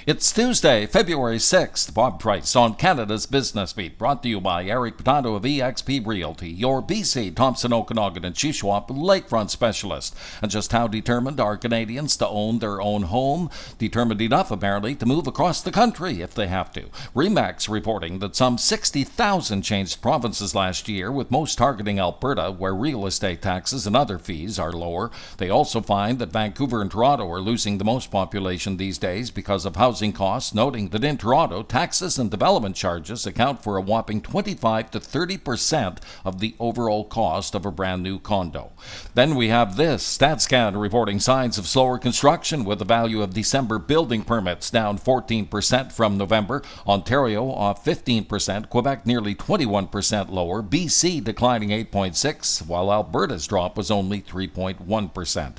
It's Tuesday, February 6th. Bob Price on Canada's Business Beat, brought to you by Eric Potato of eXp Realty, your BC, Thompson, Okanagan, and Shuswap lakefront specialist. And just how determined are Canadians to own their own home? Determined enough, apparently, to move across the country if they have to. RE/MAX reporting that some 60,000 changed provinces last year, with most targeting Alberta, where real estate taxes and other fees are lower. They also find that Vancouver and Toronto are losing the most population these days because of housing costs, noting that in Toronto, taxes and development charges account for a whopping 25 to 30% of the overall cost of a brand new condo. Then we have this. StatsCan reporting signs of slower construction, with the value of December building permits down 14% from November. Ontario off 15%, Quebec nearly 21% lower, BC declining 8.6%, while Alberta's drop was only 3.1%.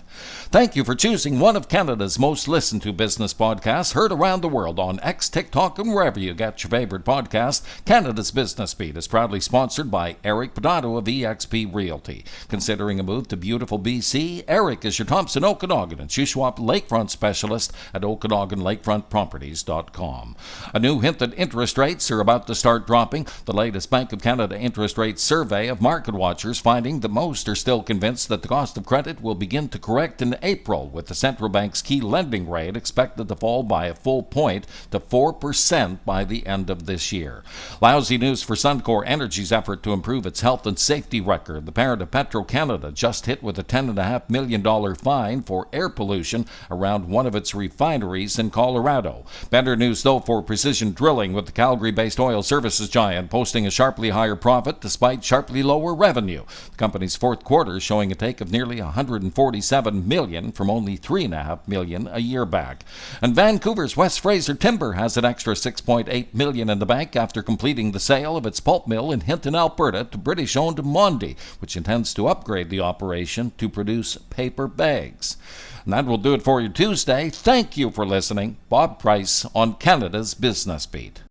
Thank you for choosing one of Canada's most listened to business podcasts, heard around the world on X, TikTok, and wherever you get your favorite podcast. Canada's Business Beat is proudly sponsored by Eric Potato of eXp Realty. Considering a move to beautiful BC? Eric is your Thompson, Okanagan, and Shuswap lakefront specialist at OkanaganLakefrontProperties.com. A new hint that interest rates are about to start dropping. The latest Bank of Canada interest rate survey of market watchers finding that most are still convinced that the cost of credit will begin to correct in April, with the central bank's key lending rate expected to fall by a full point to 4% by the end of this year. Lousy news for Suncor Energy's effort to improve its health and safety record. The parent of Petro-Canada just hit with a $10.5 million fine for air pollution around one of its refineries in Colorado. Better news, though, for Precision Drilling, with the Calgary-based oil services giant posting a sharply higher profit despite sharply lower revenue. The company's fourth quarter showing a take of nearly $147 million from only $3.5 million a year back. And Vancouver's West Fraser Timber has an extra $6.8 million in the bank after completing the sale of its pulp mill in Hinton, Alberta to British-owned Mondi, which intends to upgrade the operation to produce paper bags. And that will do it for you Tuesday. Thank you for listening. Bob Price on Canada's Business Beat.